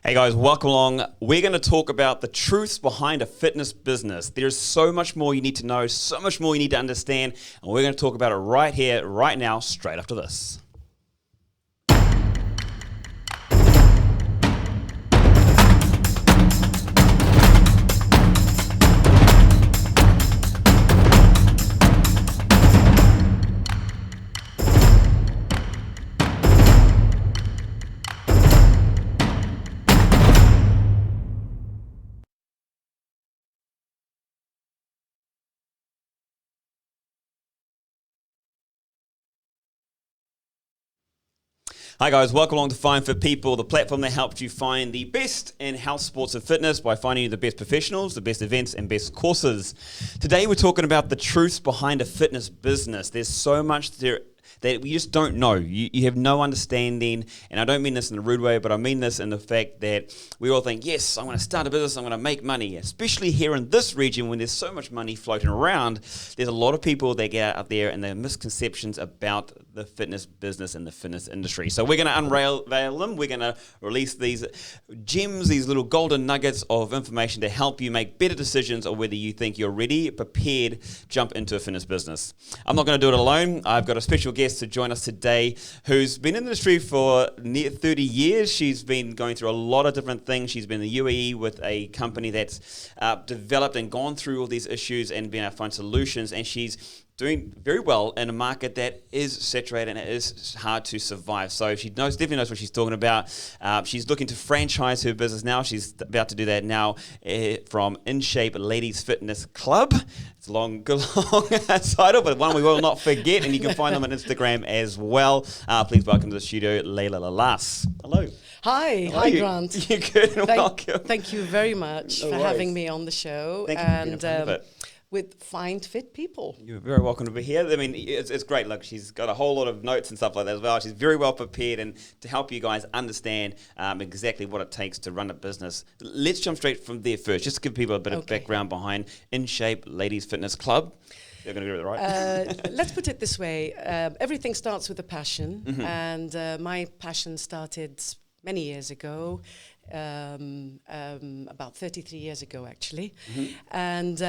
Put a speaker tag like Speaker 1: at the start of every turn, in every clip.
Speaker 1: Hey guys, welcome along. We're going to talk about the truths behind a fitness business. There's so much more you need to know, so much more you need to understand, and we're going to talk about it right here, right now, straight after this. Hi guys, welcome along to Find Fit People, the platform that helps you find the best in health, sports and fitness by finding the best professionals, the best events and best courses. Today we're talking about the truths behind a fitness business. There's so much there that we just don't know. You have no understanding, and I don't mean this in a rude way, but I mean this in the fact that we all think, yes, I'm going to start a business, I'm going to make money, especially here in this region when there's so much money floating around. There's a lot of people that get out there and there are misconceptions about the fitness business and the fitness industry. So we're going to unveil them. We're going to release these gems, these little golden nuggets of information to help you make better decisions, or whether you think you're ready, prepared, jump into a fitness business. I'm not going to do it alone. I've got a special guest to join us today who's been in the industry for near 30 years. She's been going through a lot of different things. She's been in the UAE with a company that's developed and gone through all these issues and been able to find solutions, and she's doing very well in a market that is saturated and it is hard to survive. So she definitely knows what she's talking about. She's looking to franchise her business now. She's about to do that now from In Shape Ladies Fitness Club. It's a good long title, but one we will not forget, and you can find them on Instagram as well. Please welcome to the studio, Laila Lallas. Hello.
Speaker 2: Hi, Grant.
Speaker 1: You're good. Welcome.
Speaker 2: Thank you very much for having me on the show.
Speaker 1: Thank you for being a part of it.
Speaker 2: With Find Fit People.
Speaker 1: You're very welcome to be here. I mean, it's great. Look, she's got a whole lot of notes and stuff like that as well. She's very well prepared and to help you guys understand exactly what it takes to run a business. Let's jump straight from there first, just to give people a bit of background behind In Shape Ladies Fitness Club. You're going to get it right.
Speaker 2: Let's put it this way. Everything starts with a passion, and my passion started many years ago. About 33 years ago, actually. And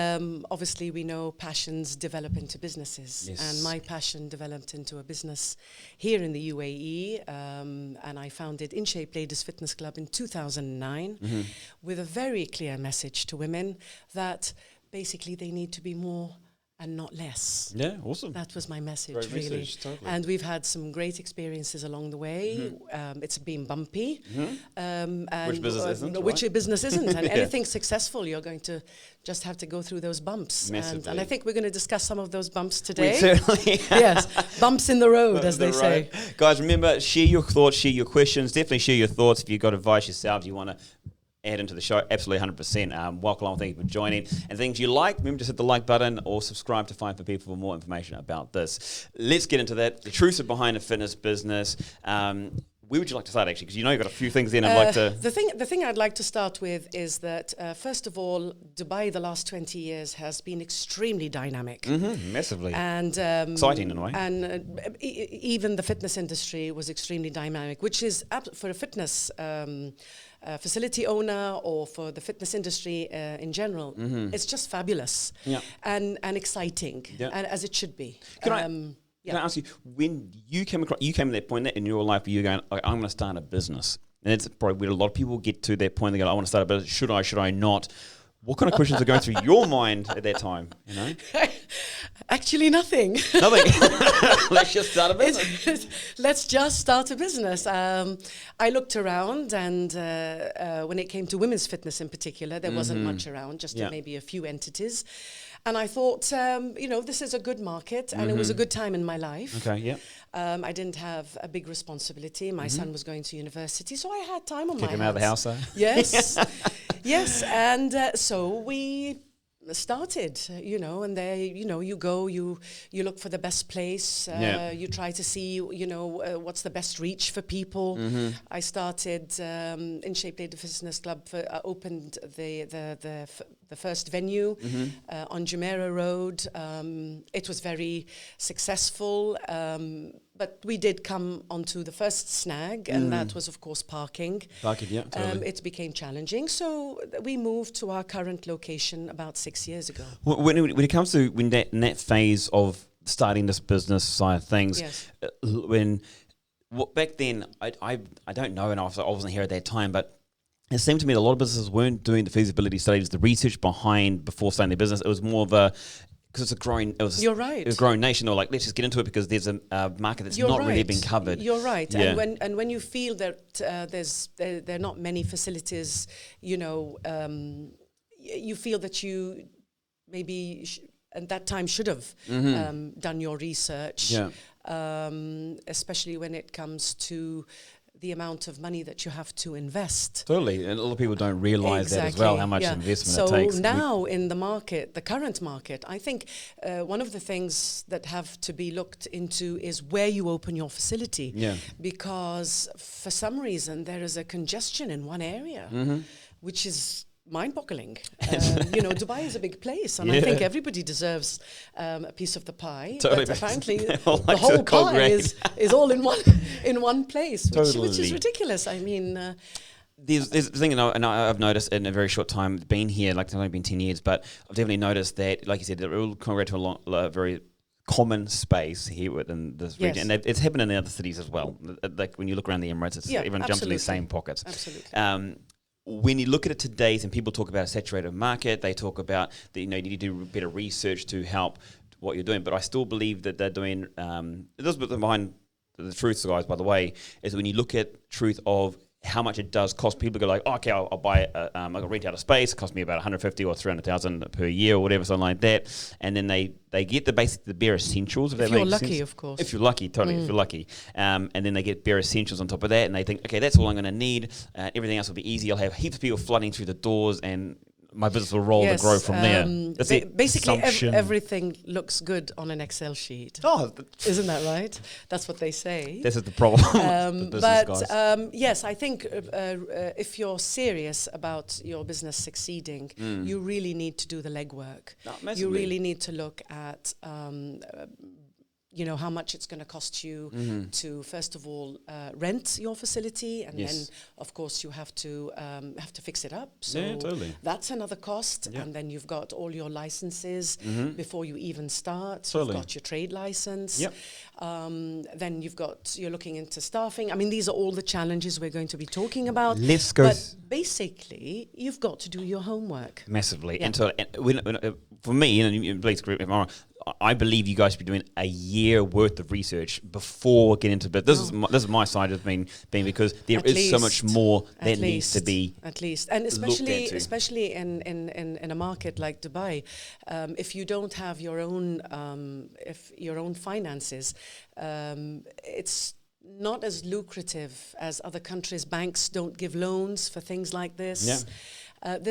Speaker 2: obviously we know passions develop into businesses. Yes. And my passion developed into a business here in the UAE. And I founded In Shape Ladies Fitness Club in 2009 with a very clear message to women that basically they need to be more and not less.
Speaker 1: Yeah, awesome.
Speaker 2: That was my message,
Speaker 1: great
Speaker 2: really.
Speaker 1: Message, totally.
Speaker 2: And we've had some great experiences along the way. It's been bumpy.
Speaker 1: And which business isn't?
Speaker 2: Which business isn't. And anything successful, you're going to just have to go through those bumps. And I think we're going to discuss some of those bumps today.
Speaker 1: We certainly
Speaker 2: Yes, bumps in the road, as they say.
Speaker 1: Guys, remember, share your thoughts, share your questions. Definitely share your thoughts. If you've got advice yourselves, you want to add into the show, absolutely 100%. Welcome along, thank you for joining. And things you like, remember, just hit the like button or subscribe to Find For People for more information about this. Let's get into that. The truths behind a fitness business. Where would you like to start, actually? Because you know you've got a few things in I'd like to...
Speaker 2: The thing I'd like to start with is that, first of all, Dubai the last 20 years has been extremely dynamic.
Speaker 1: Massively.
Speaker 2: And
Speaker 1: exciting in a way.
Speaker 2: And even the fitness industry was extremely dynamic, which is, for a fitness facility owner or for the fitness industry in general, it's just fabulous and exciting, and as it should be.
Speaker 1: Can I ask you, when you came to that point in your life where you're going, I'm going to start a business, and it's probably where a lot of people get to that point, they go, I want to start a business, should I not? What kind of questions are going through your mind at that time, you know?
Speaker 2: Actually, nothing.
Speaker 1: Nothing. Let's just start a business.
Speaker 2: Let's just start a business. I looked around, and when it came to women's fitness in particular, there wasn't much around, just maybe a few entities. And I thought, this is a good market, and it was a good time in my life.
Speaker 1: Okay, yeah.
Speaker 2: I didn't have a big responsibility. My son was going to university, so I had time on my hands.
Speaker 1: Kick him out of the house, though.
Speaker 2: Yes, yes. And so we started, and there, you go, you look for the best place, you try to see, what's the best reach for people. I started In Shape Ladies Fitness Club, opened the the first venue on Jumeirah Road. It was very successful, but we did come onto the first snag, and that was, of course, parking.
Speaker 1: Parking, yeah, totally.
Speaker 2: It became challenging, so we moved to our current location about 6 years ago.
Speaker 1: When it comes to in that phase of starting this business side of things,
Speaker 2: Yes.
Speaker 1: Back then, I don't know, and I wasn't here at that time, but it seemed to me that a lot of businesses weren't doing the feasibility studies, the research behind before starting their business. It was more of a, because it's a growing,
Speaker 2: You're right.
Speaker 1: It was a growing nation, or like, let's just get into it because there's a market that's not really been covered.
Speaker 2: You're right.
Speaker 1: Yeah.
Speaker 2: And when you feel that there are not many facilities, you you feel that you maybe at that time should have done your research, especially when it comes to the amount of money that you have to invest.
Speaker 1: Totally, and a lot of people don't realise that as well, how much investment it takes.
Speaker 2: So now in the market, the current market, I think one of the things that have to be looked into is where you open your facility.
Speaker 1: Yeah.
Speaker 2: Because for some reason there is a congestion in one area, which is mind-boggling. Dubai is a big place, and I think everybody deserves a piece of the pie.
Speaker 1: Totally.
Speaker 2: But apparently, the whole pie is all in one place, which is ridiculous. I mean,
Speaker 1: there's a thing, and I've noticed in a very short time being here, like it's only been 10 years, but I've definitely noticed that, like you said, that we'll congregate to a very common space here within this region, and it's happened in the other cities as well. Like when you look around the Emirates, everyone jumps in these same pockets.
Speaker 2: Absolutely.
Speaker 1: When you look at it today, and people talk about a saturated market, they talk about that you need to do better research to help what you're doing. But I still believe that they're doing. This bit behind the truth, guys. By the way, is when you look at truth of how much it does cost. People go like, oh, okay, I'll buy I can rent out a space. It costs me about 150 or 300,000 per year or whatever, something like that. And then they get the bare essentials. If
Speaker 2: you're lucky, of course.
Speaker 1: If you're lucky, totally. If you're lucky, and then they get bare essentials on top of that, and they think, okay, that's all I'm going to need. Everything else will be easy. I'll have heaps of people flooding through the doors, and my business will roll and grow from there. That's it.
Speaker 2: Basically, everything looks good on an Excel sheet.
Speaker 1: Oh,
Speaker 2: isn't that right? That's what they say.
Speaker 1: This is the problem. The business guys.
Speaker 2: Yes, I think if you're serious about your business succeeding, you really need to do the legwork. You really need to look at how much it's going to cost you to, first of all, rent your facility, and then, of course, you have to fix it up. So that's another cost, and then you've got all your licenses before you even start. You've got your trade license. Then you're looking into staffing. I mean, these are all the challenges we're going to be talking about.
Speaker 1: Let's go.
Speaker 2: But basically, you've got to do your homework
Speaker 1: massively. And so, for me, and please correct me if I'm wrong, I believe you guys should be doing a year worth of research before getting into it. This is my side of being because there is so much more that needs to be
Speaker 2: at least, and especially in a market like Dubai, if you don't have your own finances, it's not as lucrative as other countries. Banks don't give loans for things like this.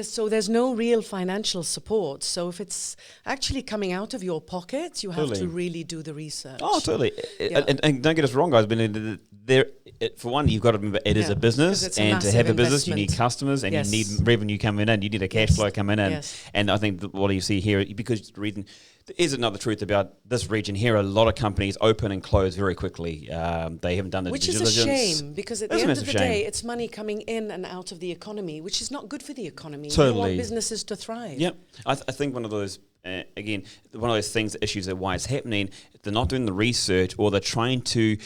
Speaker 2: So there's no real financial support. So if it's actually coming out of your pocket, you have to really do the research.
Speaker 1: Oh, totally. And don't get us wrong, guys. But for one, you've got to remember it is a business, and to have a business, you need customers, and you need revenue coming in. You need a cash flow coming in. And I think what you see here, because the reason. There is another truth about this region here. A lot of companies open and close very quickly. They haven't done the due diligence.
Speaker 2: Which is a shame, because at the end of the day, it's money coming in and out of the economy, which is not good for the economy.
Speaker 1: Totally.
Speaker 2: You want businesses to thrive.
Speaker 1: Yeah, I think one of those, one of those things, issues that why it's happening, they're not doing the research, or they're trying to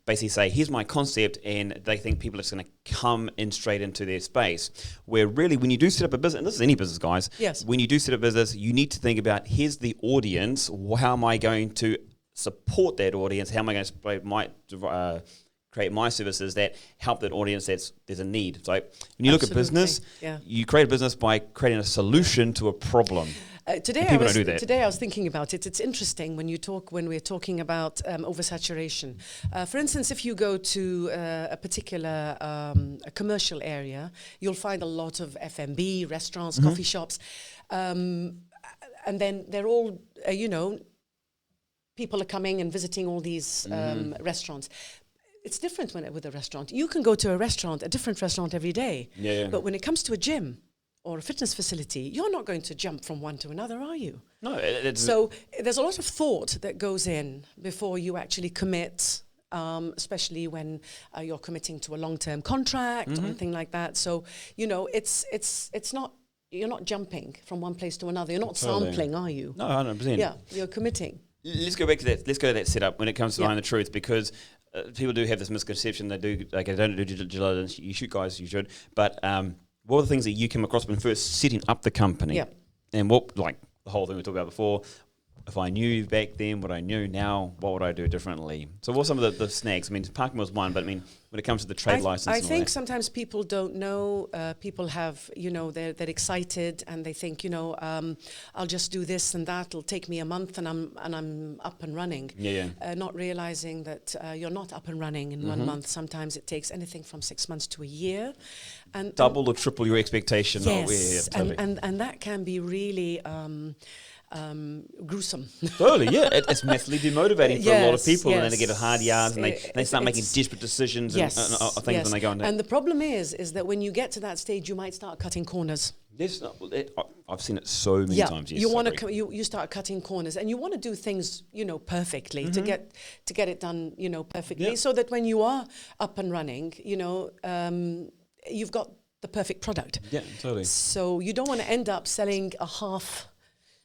Speaker 1: basically say, here's my concept, and they think people are just going to come in straight into their space. Where really, when you do set up a business, and this is any business, guys, when you do set up a business, you need to think about, here's the audience, how am I going to support that audience, how am I going to create my services that help that audience there's a need. So when you look at business, you create a business by creating a solution to a problem.
Speaker 2: Today I was thinking about it. It's interesting when we're talking about oversaturation. For instance, if you go to a particular a commercial area, you'll find a lot of F&B, restaurants, coffee shops, and then they're all, people are coming and visiting all these restaurants. It's different with a restaurant. You can go to a different restaurant every day. But when it comes to a gym, or a fitness facility, you're not going to jump from one to another, are you?
Speaker 1: No,
Speaker 2: So there's a lot of thought that goes in before you actually commit, especially when you're committing to a long-term contract or anything like that. So, it's not, you're not jumping from one place to another. You're not sampling, are you?
Speaker 1: No, 100%.
Speaker 2: Yeah, you're committing.
Speaker 1: Let's go back to that. Let's go to that setup when it comes to Behind the Truth, because people do have this misconception. They don't do due diligence. You should, guys, you should. But what are the things that you came across when first setting up the company?
Speaker 2: Yeah.
Speaker 1: And what, like the whole thing we talked about before, if I knew back then what I knew now, what would I do differently? So what are some of the snags? I mean, parking was one, but I mean, when it comes to the trade license
Speaker 2: I
Speaker 1: and all
Speaker 2: think
Speaker 1: that.
Speaker 2: sometimes people don't know. People have, they're excited and they think, I'll just do this and that. It'll take me a month and I'm up and running.
Speaker 1: Yeah.
Speaker 2: Not realizing that you're not up and running in 1 month. Sometimes it takes anything from 6 months to a year. And
Speaker 1: Double or triple your expectation.
Speaker 2: Yes,
Speaker 1: totally.
Speaker 2: and that can be really gruesome.
Speaker 1: Totally, yeah. It's massively demotivating for a lot of people, and then they get hard yards and they start making desperate decisions and things when they go into.
Speaker 2: And the problem is that when you get to that stage, you might start cutting corners.
Speaker 1: Yes, I've seen it so many times. Yes,
Speaker 2: you want to you start cutting corners, and you want to do things perfectly to get it done perfectly, so that when you are up and running, you've got the perfect product.
Speaker 1: Yeah, totally.
Speaker 2: So you don't want to end up selling a half.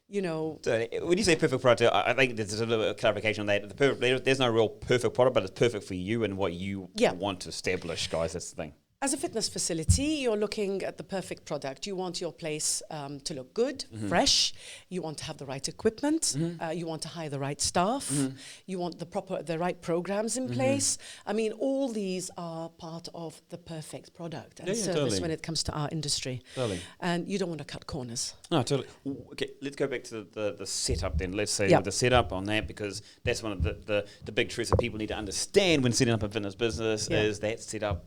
Speaker 1: So when you say perfect product, I think there's a little bit of clarification on that. There's no real perfect product, but it's perfect for you and what you want to establish, guys. That's the thing.
Speaker 2: As a fitness facility, you're looking at the perfect product. You want your place to look good, fresh. You want to have the right equipment. You want to hire the right staff. You want the right programs in place. I mean, all these are part of the perfect product and service when it comes to our industry.
Speaker 1: Totally.
Speaker 2: And you don't want to cut corners.
Speaker 1: No, totally. Okay, let's go back to the setup then. Let's say the setup on that, because that's one of the big truths that people need to understand when setting up a fitness business is that setup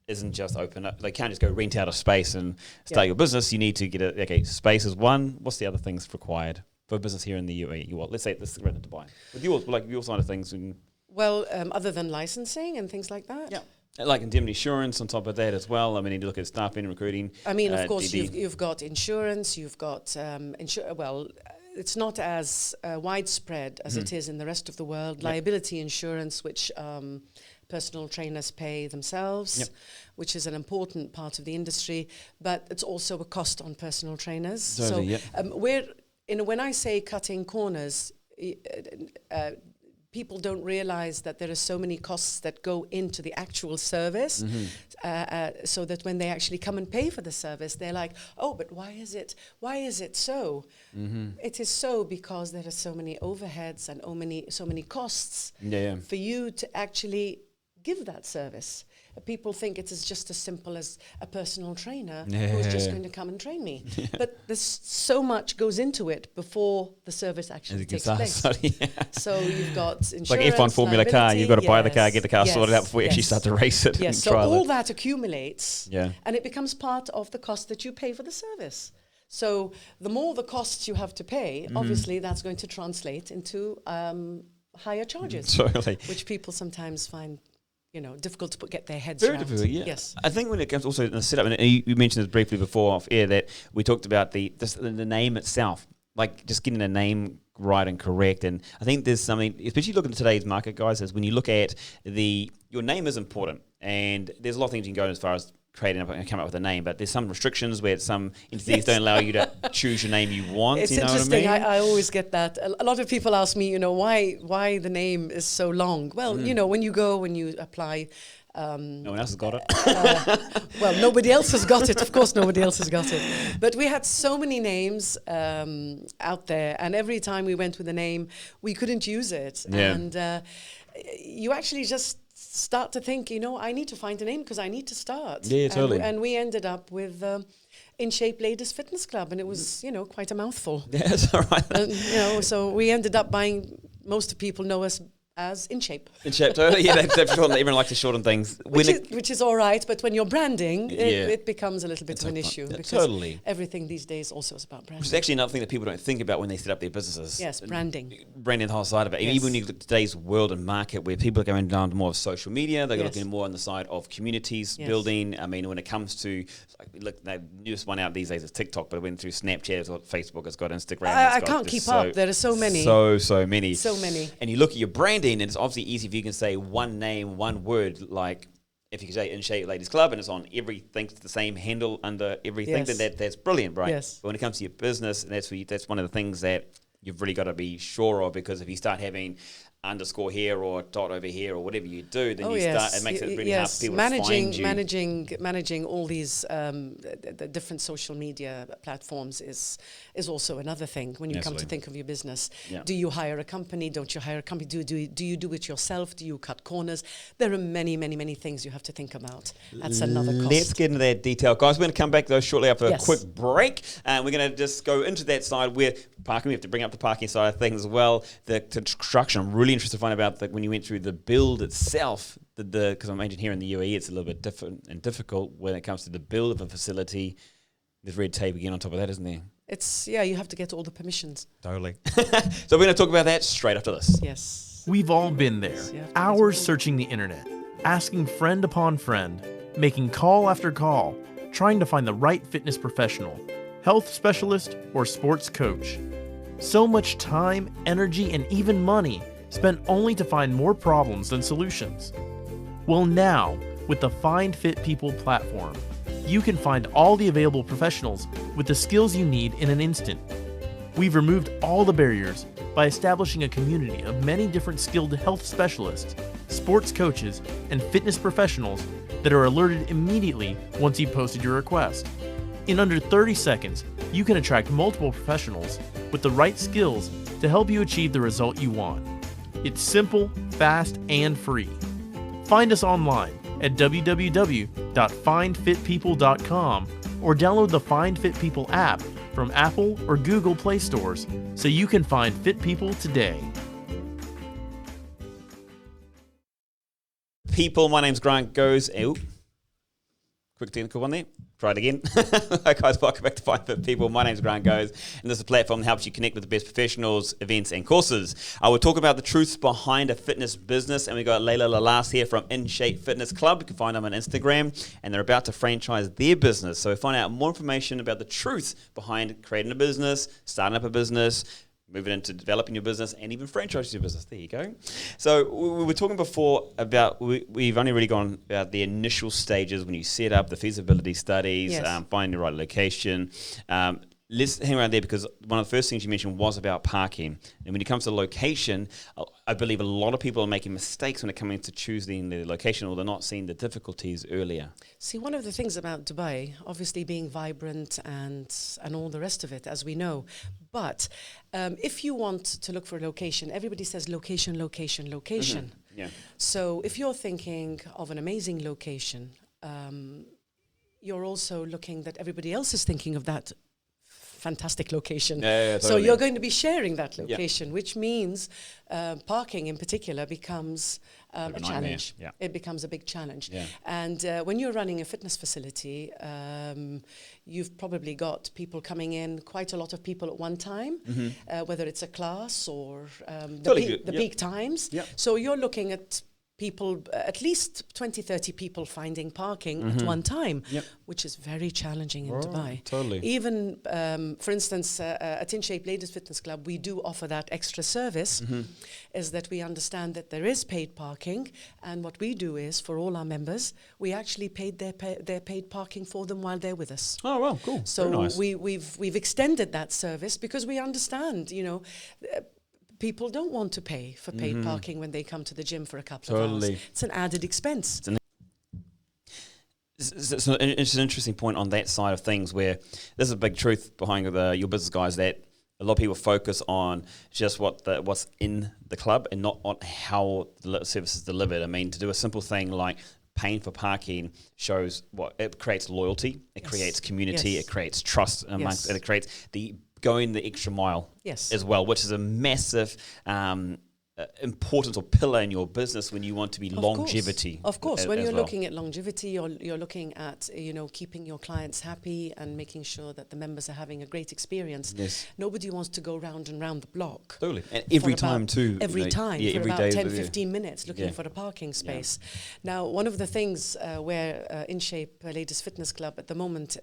Speaker 1: isn't just open up. They can't just go rent out a space and start your business. You need to get space is one. What's the other things required for a business here in the UAE? Well, let's say this is rented to Dubai. With yours, like your side of things.
Speaker 2: Well, other than licensing and things like that.
Speaker 1: Yeah. Like indemnity insurance on top of that as well. I mean, you need to look at staffing, recruiting.
Speaker 2: I mean, of course, you've got insurance. You've got well, it's not as widespread as it is in the rest of the world. Liability insurance, which personal trainers pay themselves, which is an important part of the industry, but it's also a cost on personal trainers.
Speaker 1: Totally,
Speaker 2: when I say cutting corners, people don't realize that there are so many costs that go into the actual service, so that when they actually come and pay for the service, they're like, oh, but why is it so? It is so because there are so many overheads and so many costs for you to actually give that service. People think it is just as simple as a personal trainer who's just going to come and train me. But there's so much goes into it before the service actually takes place. So you've got insurance,
Speaker 1: it's like F1 Formula car. You've got to buy the car, get the car sorted out before you actually start to race it.
Speaker 2: Yes, so all that accumulates and it becomes part of the cost that you pay for the service. So the more the costs you have to pay, obviously that's going to translate into higher charges, which people sometimes find difficult to get their heads around. Very difficult,
Speaker 1: yeah. Yes. I think when it comes also to the setup, and you mentioned this briefly before off air, that we talked about the name itself, like just getting the name right and correct. And I think there's something, especially looking at today's market, guys, is when you look at your name is important. And there's a lot of things you can go as far as creating and come up with a name, but there's some restrictions where some entities don't allow you to choose your name you want.
Speaker 2: It's interesting. I always get that. A lot of people ask me, why the name is so long. Well, when you apply.
Speaker 1: No one else has got it.
Speaker 2: Well, nobody else has got it. Of course, nobody else has got it. But we had so many names out there, and every time we went with a name, we couldn't use it. Yeah. And you actually just start to think, I need to find a name because I need to start.
Speaker 1: Yeah, totally.
Speaker 2: And we ended up with In Shape Ladies Fitness Club, and it was, quite a mouthful.
Speaker 1: Yeah, that's all right.
Speaker 2: So we ended up buying. Most people know us as in shape.
Speaker 1: In shape, totally. Yeah, that's short. Everyone likes to shorten things.
Speaker 2: Which is all right, but when you're branding, it becomes a little bit of an issue. Because
Speaker 1: totally.
Speaker 2: Everything these days also is about branding.
Speaker 1: Which is actually another thing that people don't think about when they set up their businesses.
Speaker 2: Yes, branding.
Speaker 1: Branding, the whole side of it.
Speaker 2: Yes.
Speaker 1: Even when you look at today's world and market where people are going down to more of social media, they're
Speaker 2: Yes.
Speaker 1: looking more on the side of communities building. I mean, when it comes to, look, the newest one out these days is TikTok, but it went through Snapchat, it's got Facebook, it's got Instagram.
Speaker 2: I can't keep up. There are so many.
Speaker 1: So many.
Speaker 2: So many.
Speaker 1: And you look at your branding, and it's obviously easy if you can say one name, one word, like if you can say In Shape Ladies Club and it's on everything, it's the same handle under everything,
Speaker 2: Yes.
Speaker 1: then that's brilliant, right?
Speaker 2: Yes.
Speaker 1: But when it comes to your business, that's one of the things that you've really got to be sure of, because if you start having underscore here or dot over here or whatever you do, then it makes it really hard for people to find you.
Speaker 2: Managing all these the different social media platforms is also another thing when you come to think of your business.
Speaker 1: Yeah.
Speaker 2: Do you hire a company? Don't you hire a company? Do you do it yourself? Do you cut corners? There are many things you have to think about. That's another cost.
Speaker 1: Let's get into that detail. Guys, we're going to come back though shortly after a
Speaker 2: Yes.
Speaker 1: quick break. And we're going to just go into that side where parking, we have to bring up the parking side of things as well. The construction, I'm really interested to find about when you went through the build itself, because I imagine here in the UAE it's a little bit different and difficult when it comes to the build of a facility. There's red tape again on top of that, isn't there?
Speaker 2: You have to get all the permissions.
Speaker 1: Totally. So we're going to talk about that straight after this.
Speaker 2: Yes.
Speaker 3: We've all been there, hours searching the internet, asking friend upon friend, making call after call, trying to find the right fitness professional, health specialist, or sports coach. So much time, energy, and even money spent only to find more problems than solutions. Well, now, with the Find Fit People platform, you can find all the available professionals with the skills you need in an instant. We've removed all the barriers by establishing a community of many different skilled health specialists, sports coaches, and fitness professionals that are alerted immediately once you've posted your request. In under 30 seconds, you can attract multiple professionals with the right skills to help you achieve the result you want. It's simple, fast, and free. Find us online at www.findfitpeople.com or download the Find Fit People app from Apple or Google Play stores so you can find fit people today.
Speaker 1: People, my name's Grant Goes. Quick technical one there. Try it again. Hi guys, welcome back to Find Fit People. My name's Grant Goes, and this is a platform that helps you connect with the best professionals, events, and courses. I will talk about the truths behind a fitness business, and we got Laila Lallas here from In Shape Fitness Club. You can find them on Instagram, and they're about to franchise their business. So find out more information about the truth behind creating a business, starting up a business, moving into developing your business, and even franchising your business. There you go. So we were talking before about, we've only really gone about the initial stages when you set up the feasibility studies, finding the right location. Let's hang around there, because one of the first things you mentioned was about parking. And when it comes to location, I believe a lot of people are making mistakes when it comes to choosing the location, or they're not seeing the difficulties earlier.
Speaker 2: See, one of the things about Dubai, obviously being vibrant and all the rest of it, as we know, but if you want to look for a location, everybody says location.
Speaker 1: Mm-hmm. Yeah.
Speaker 2: So if you're thinking of an amazing location, you're also looking that everybody else is thinking of that fantastic location.
Speaker 1: Yeah,
Speaker 2: so
Speaker 1: totally.
Speaker 2: you're going to be sharing that location, which means parking in particular becomes a challenge.
Speaker 1: Yeah.
Speaker 2: It becomes a big challenge.
Speaker 1: Yeah.
Speaker 2: And when you're running a fitness facility, you've probably got people coming in, quite a lot of people at one time, whether it's a class or the peak times.
Speaker 1: Yep.
Speaker 2: So you're looking at people, at least 20, 30 people finding parking at one time, which is very challenging in Dubai.
Speaker 1: Totally.
Speaker 2: Even, for instance, at In Shape Ladies Fitness Club, we do offer that extra service, is that we understand that there is paid parking, and what we do is, for all our members, we actually paid their paid parking for them while they're with us.
Speaker 1: Oh, well, cool.
Speaker 2: So
Speaker 1: very nice.
Speaker 2: we've extended that service because we understand, people don't want to pay for paid parking when they come to the gym for a couple of hours. It's an added expense.
Speaker 1: It's an interesting point on that side of things, where there's a big truth behind your business, guys, that a lot of people focus on just what's in the club and not on how the service is delivered. I mean, to do a simple thing like paying for parking shows it creates loyalty, it creates community, it creates trust amongst, and it creates the going the extra mile as well, which is a massive importance or pillar in your business when you want to be longevity.
Speaker 2: Of course, when you're
Speaker 1: well.
Speaker 2: looking at longevity, you're looking at keeping your clients happy and making sure that the members are having a great experience.
Speaker 1: Yes.
Speaker 2: Nobody wants to go round and round the block.
Speaker 1: Totally. And every time too.
Speaker 2: Every time,
Speaker 1: yeah,
Speaker 2: for
Speaker 1: every
Speaker 2: about
Speaker 1: day
Speaker 2: 10, 15 minutes looking for a parking space. Now, one of the things where In Shape Ladies Fitness Club at the moment,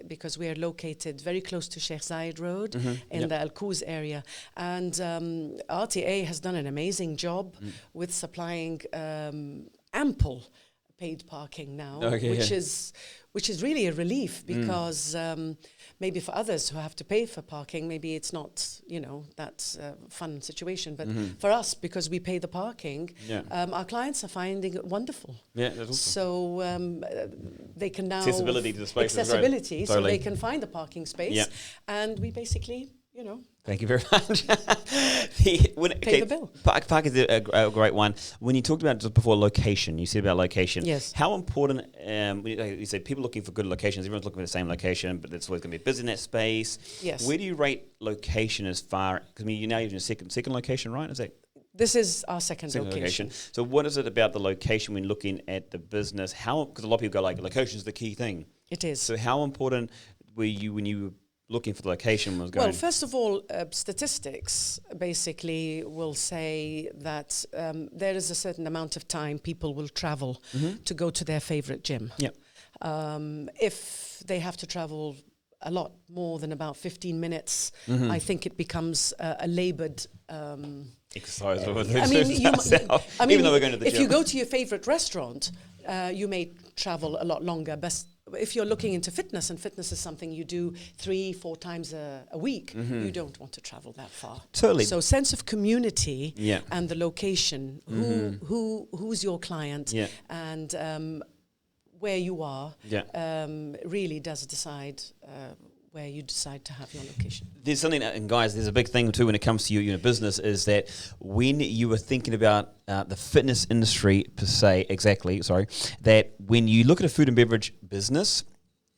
Speaker 2: because we are located very close to Sheikh Zayed Road in the Al Quoz area, and RTA has done an amazing job with supplying ample paid parking now, which is really a relief, because maybe for others who have to pay for parking, maybe it's not that fun situation, but for us, because we pay the parking, our clients are finding it wonderful.
Speaker 1: Yeah, that's awesome.
Speaker 2: So they can now
Speaker 1: accessibility to the space.
Speaker 2: Accessibility, so
Speaker 1: totally.
Speaker 2: they can find a parking space, and we basically.
Speaker 1: Thank you very much.
Speaker 2: Pay the bill.
Speaker 1: Park is a great one. When you talked about just before location, you said about location.
Speaker 2: Yes.
Speaker 1: How important, you say people looking for good locations, everyone's looking for the same location, but it's always going to be busy in that space.
Speaker 2: Yes.
Speaker 1: Where do you rate location as far, because you're now in a second location, right? Is that
Speaker 2: This is our second location.
Speaker 1: So what is it about the location when looking at the business? Because a lot of people go like, location is the key thing.
Speaker 2: It is.
Speaker 1: So how important were you when you were looking for the location was going?
Speaker 2: Well, first of all, statistics basically will say that there is a certain amount of time people will travel to go to their favorite gym.
Speaker 1: Yeah.
Speaker 2: If they have to travel a lot more than about 15 minutes, I think it becomes a labored
Speaker 1: exercise.
Speaker 2: Even
Speaker 1: though we're going to the
Speaker 2: if
Speaker 1: gym.
Speaker 2: you go to your favorite restaurant, you may travel a lot longer. But if you're looking into fitness, and fitness is something you do 3-4 times a week, you don't want to travel that far.
Speaker 1: Totally.
Speaker 2: So sense of community and the location, who's your client, and where you are, really does decide where you decide to have your location.
Speaker 1: There's something, and guys, there's a big thing too when it comes to your business, is that when you were thinking about the fitness industry per se, that when you look at a food and beverage business,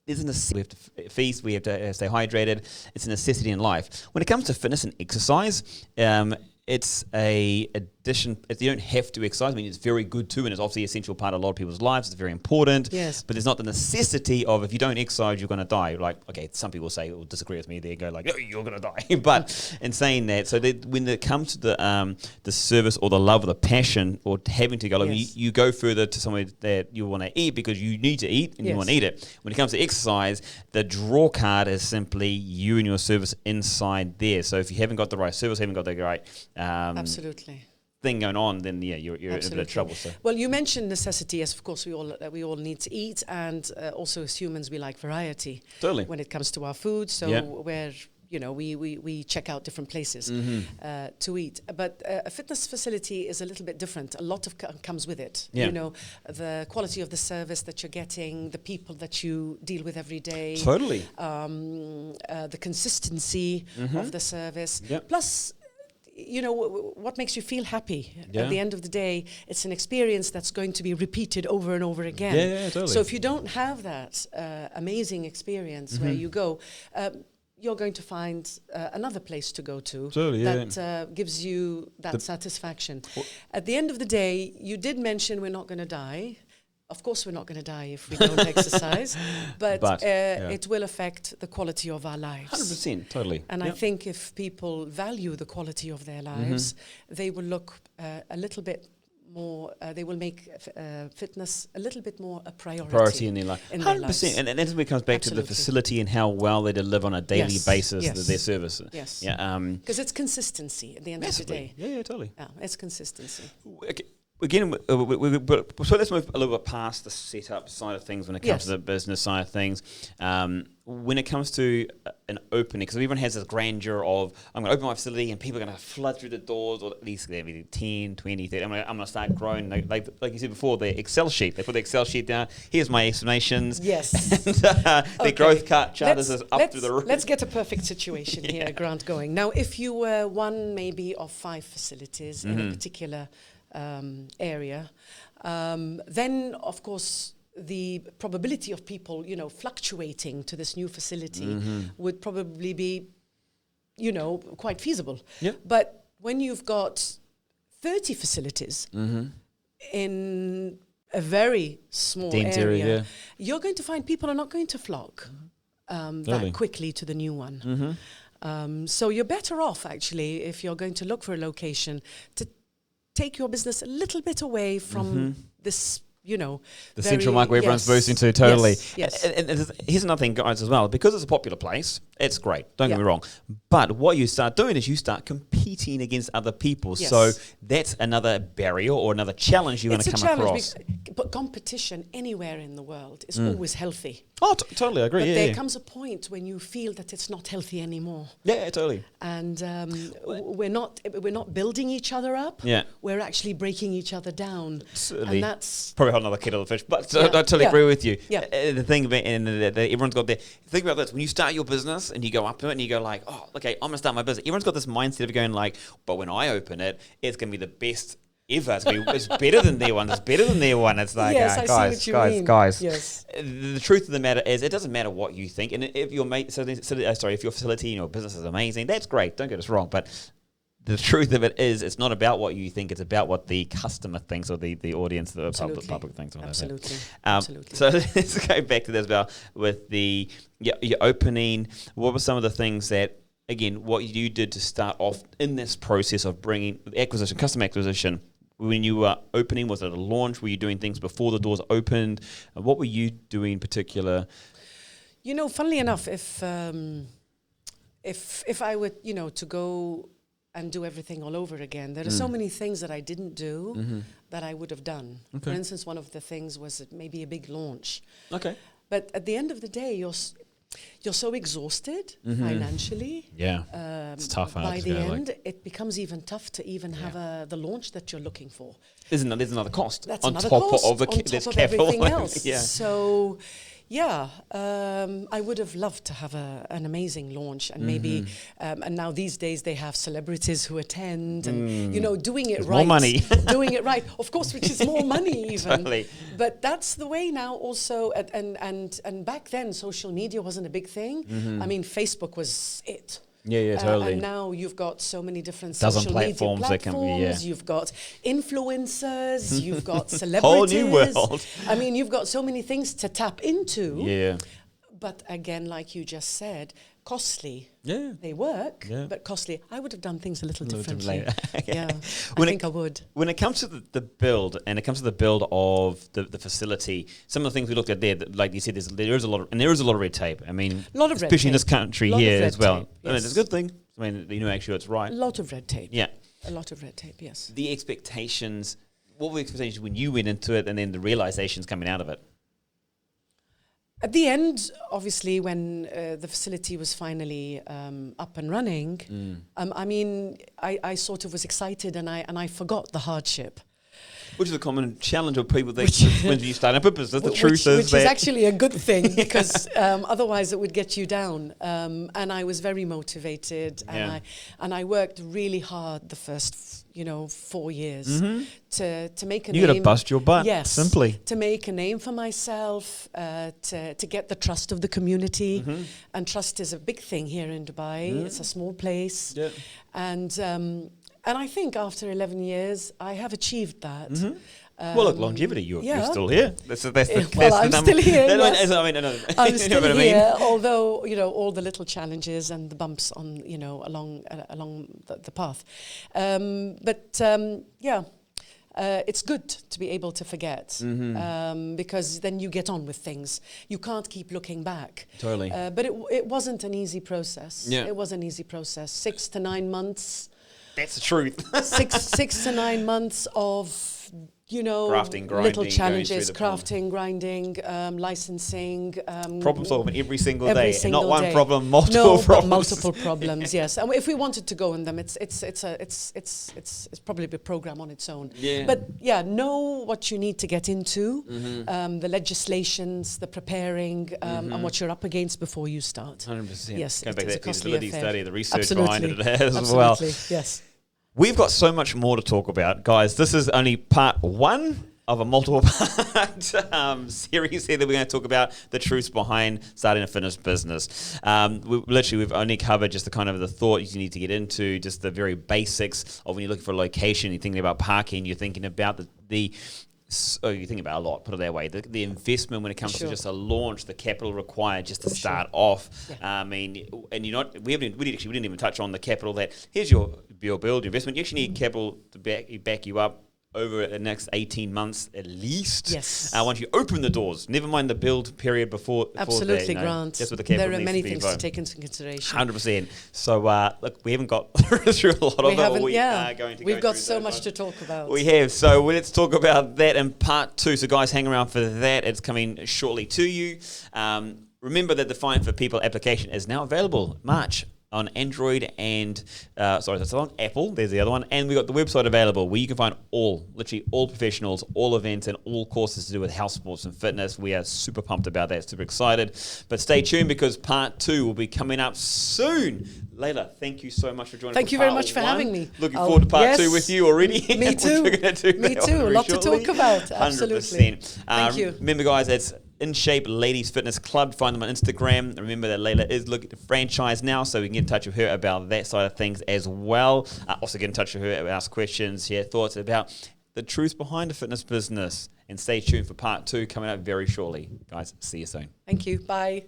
Speaker 1: there's a necessity. We have to feast, we have to stay hydrated. It's a necessity in life. When it comes to fitness and exercise, it's a addition. You don't have to exercise. I mean, it's very good too, and it's obviously an essential part of a lot of people's lives. It's very important.
Speaker 2: Yes.
Speaker 1: But there's not the necessity of if you don't exercise, you're going to die. Like, okay, some people say or disagree with me. They go like, oh, you're going to die. But in saying that, so when it comes to the service or the love or the passion or having to go, like, you go further to somewhere that you want to eat because you need to eat and you want to eat it. When it comes to exercise, the draw card is simply you and your service inside there. So if you haven't got the right service, haven't got the right
Speaker 2: Absolutely.
Speaker 1: thing going on, then you're in a bit of trouble. So.
Speaker 2: Well, you mentioned necessity. Yes, of course, we all need to eat, and also as humans, we like variety.
Speaker 1: Totally.
Speaker 2: When it comes to our food, so where we check out different places to eat. But a fitness facility is a little bit different. A lot of comes with it.
Speaker 1: Yeah.
Speaker 2: The quality of the service that you're getting, the people that you deal with every day.
Speaker 1: Totally.
Speaker 2: The consistency of the service.
Speaker 1: Yep.
Speaker 2: Plus, what makes you feel happy at the end of the day. It's an experience that's going to be repeated over and over again.
Speaker 1: Yeah, totally.
Speaker 2: So if you don't have that amazing experience where you go, you're going to find another place to go to that gives you that satisfaction. At the end of the day, you did mention we're not going to die. Of course, we're not going to die if we don't exercise, but it will affect the quality of our lives.
Speaker 1: 100%, totally.
Speaker 2: And I think if people value the quality of their lives, they will look a little bit more, they will make fitness a little bit more a priority
Speaker 1: in their life.
Speaker 2: 100%.
Speaker 1: And that's when it comes back to the facility and how well they deliver on a daily basis their service.
Speaker 2: Yes.
Speaker 1: Yeah.
Speaker 2: Because it's consistency at the end of the day.
Speaker 1: Yeah, totally.
Speaker 2: Yeah, it's consistency.
Speaker 1: Okay. Again, so let's move a little bit past the setup side of things when it comes to the business side of things. When it comes to an opening, because everyone has this grandeur of, I'm going to open my facility and people are going to flood through the doors, or at least maybe 10, 20, 30. I'm going to start growing. Like you said before, the Excel sheet. They put the Excel sheet down. Here's my explanations.
Speaker 2: Yes.
Speaker 1: And the growth chart is up to the roof.
Speaker 2: Let's get a perfect situation here, Grant, going. Now, if you were one maybe of 5 facilities in a particular area, then of course the probability of people, fluctuating to this new facility would probably be, quite feasible.
Speaker 1: Yeah.
Speaker 2: But when you've got 30 facilities in a very small
Speaker 1: Dense
Speaker 2: area,
Speaker 1: area,
Speaker 2: you're going to find people are not going to flock that quickly to the new one. So you're better off, actually, if you're going to look for a location, to take your business a little bit away from this,
Speaker 1: the central market where everyone's boosting to, totally.
Speaker 2: Yes.
Speaker 1: And here's another thing, guys, as well. Because it's a popular place, it's great. Don't get me wrong. But what you start doing is you start competing against other people.
Speaker 2: Yes.
Speaker 1: So that's another barrier or another challenge you're going to come across.
Speaker 2: But competition anywhere in the world is always healthy.
Speaker 1: Oh, totally, I agree.
Speaker 2: But there comes a point when you feel that it's not healthy anymore.
Speaker 1: Yeah, totally.
Speaker 2: And we're not building each other up.
Speaker 1: Yeah.
Speaker 2: We're actually breaking each other down.
Speaker 1: Certainly.
Speaker 2: And that's
Speaker 1: probably another kettle of fish, but I totally agree with you.
Speaker 2: Yeah.
Speaker 1: The thing about, and everyone's got their, think about this, when you start your business and you go up to it and you go like, oh, okay, I'm going to start my business. Everyone's got this mindset of going like, but when I open it, it's going to be the best ever. It's better than their one. It's better than their one. It's like,
Speaker 2: yes,
Speaker 1: guys.
Speaker 2: Yes.
Speaker 1: The truth of the matter is, it doesn't matter what you think. And if your if your facility and your business is amazing, that's great. Don't get us wrong. But the truth of it is, it's not about what you think. It's about what the customer thinks or the audience, the public thinks.
Speaker 2: Absolutely.
Speaker 1: So let's go back to this about with your opening. What were some of the things that, again, what you did to start off in this process of bringing customer acquisition? When you were opening, was it a launch? Were you doing things before the doors opened? What were you doing in particular?
Speaker 2: Funnily enough, if I were, to go and do everything all over again, there are so many things that I didn't do that I would have done. Okay. For instance, one of the things was maybe a big launch.
Speaker 1: Okay.
Speaker 2: But at the end of the day, you're so exhausted financially.
Speaker 1: Yeah, it's tough.
Speaker 2: By the end, it becomes even tough to even have the launch that you're looking for.
Speaker 1: There's another cost.
Speaker 2: That's
Speaker 1: on
Speaker 2: another
Speaker 1: top
Speaker 2: cost
Speaker 1: of
Speaker 2: on top of everything else.
Speaker 1: Yeah.
Speaker 2: So, I would have loved to have an amazing launch, and maybe, and now these days they have celebrities who attend, and doing it right.
Speaker 1: More money.
Speaker 2: Doing it right, of course, which is more money even.
Speaker 1: Totally.
Speaker 2: But that's the way now. Also, and back then, social media wasn't a big thing. I mean, Facebook was it.
Speaker 1: Yeah, totally.
Speaker 2: And now you've got so many different
Speaker 1: Dozen
Speaker 2: social
Speaker 1: platforms
Speaker 2: media
Speaker 1: that can be,
Speaker 2: You've got influencers, you've got celebrities.
Speaker 1: Whole new world.
Speaker 2: I mean, you've got so many things to tap into.
Speaker 1: Yeah.
Speaker 2: But again, like you just said, costly.
Speaker 1: Yeah.
Speaker 2: They work, but costly. I would have done things a little differently.
Speaker 1: Yeah.
Speaker 2: I think I would.
Speaker 1: When it comes to the build, and it comes to the build of the facility, some of the things we looked at there, like you said, there is a lot of red tape. I mean, especially in this country here as well.
Speaker 2: Yes.
Speaker 1: I mean, it's a good thing. I mean, make sure it's right.
Speaker 2: A lot of red tape.
Speaker 1: Yeah.
Speaker 2: A lot of red tape, yes.
Speaker 1: The expectations, what were the expectations when you went into it, and then the realizations coming out of it?
Speaker 2: At the end, obviously, when the facility was finally up and running, I sort of was excited, and I forgot the hardship.
Speaker 1: Which is a common challenge of people when you start up a business. The truth is
Speaker 2: which is actually a good thing, because otherwise it would get you down. And I was very motivated, and I worked really hard the first 4 years to make a name.
Speaker 1: You got to bust your butt, simply.
Speaker 2: To make a name for myself, to get the trust of the community. And trust is a big thing here in Dubai. It's a small place. Yeah. And I think after 11 years, I have achieved that.
Speaker 1: Well, look, longevity, you're still here. I'm still
Speaker 2: here. Yes. I'm
Speaker 1: still
Speaker 2: here, although, all the little challenges and the bumps on, along the path. It's good to be able to forget, because then you get on with things. You can't keep looking back.
Speaker 1: Totally.
Speaker 2: But it wasn't an easy process.
Speaker 1: Yeah.
Speaker 2: It was an easy process. 6 to 9 months.
Speaker 1: That's the truth.
Speaker 2: 6 to 9 months of,
Speaker 1: crafting, grinding,
Speaker 2: little challenges, crafting, grinding, licensing.
Speaker 1: Problem solving every single day.
Speaker 2: Single
Speaker 1: Not one
Speaker 2: day.
Speaker 1: problem, multiple problems.
Speaker 2: But multiple problems, yes. And if we wanted to go in them, it's probably a program on its own.
Speaker 1: Yeah.
Speaker 2: But know what you need to get into, the legislations, the preparing, and what you're up against before you start.
Speaker 1: 100%.
Speaker 2: Yes,
Speaker 1: going back to
Speaker 2: it's
Speaker 1: that
Speaker 2: a costly
Speaker 1: feasibility
Speaker 2: affair.
Speaker 1: study, the research
Speaker 2: Absolutely.
Speaker 1: behind it as
Speaker 2: Absolutely.
Speaker 1: well.
Speaker 2: Yes.
Speaker 1: We've got so much more to talk about, guys. This is only part 1 of a multiple-part series here that we're going to talk about the truths behind starting a fitness business. We've only covered just the thought you need to get into, just the very basics of when you're looking for a location, you're thinking about parking, you're thinking about you think about a lot, put it that way. The investment when it comes to just a launch, the capital required just to start off. Yeah. And we didn't even touch on the capital that here's your build, your investment. You actually need capital to back you up over the next 18 months at least.
Speaker 2: Yes.
Speaker 1: Once you open the doors, never mind the build period before
Speaker 2: Absolutely,
Speaker 1: that,
Speaker 2: Grant.
Speaker 1: That's what the capital
Speaker 2: there are many things to
Speaker 1: take
Speaker 2: take into consideration.
Speaker 1: 100%. So, look, we haven't got through a lot of it. We are going to
Speaker 2: We've
Speaker 1: go
Speaker 2: got so much to talk about.
Speaker 1: We have. So let's talk about that in part 2. So guys, hang around for that. It's coming shortly to you. Remember that the Fine for People application is now available March on Android and, that's on Apple, there's the other one, and we got the website available where you can find literally all professionals, all events, and all courses to do with health, sports, and fitness. We are super pumped about that, super excited. But stay tuned because part 2 will be coming up soon. Laila, thank you so much for joining us.
Speaker 2: Thank you very much for having me.
Speaker 1: Looking forward to part 2 with you already.
Speaker 2: Me too. Me too. A lot to talk about. Absolutely.
Speaker 1: 100%.
Speaker 2: Thank you.
Speaker 1: Remember, guys, it's In Shape Ladies Fitness Club. Find them on Instagram. Remember that Laila is looking to franchise now, so we can get in touch with her about that side of things as well. Also get in touch with her and ask questions, share thoughts about the truth behind a fitness business. And stay tuned for part 2 coming up very shortly. Guys, see you soon.
Speaker 2: Thank you. Bye.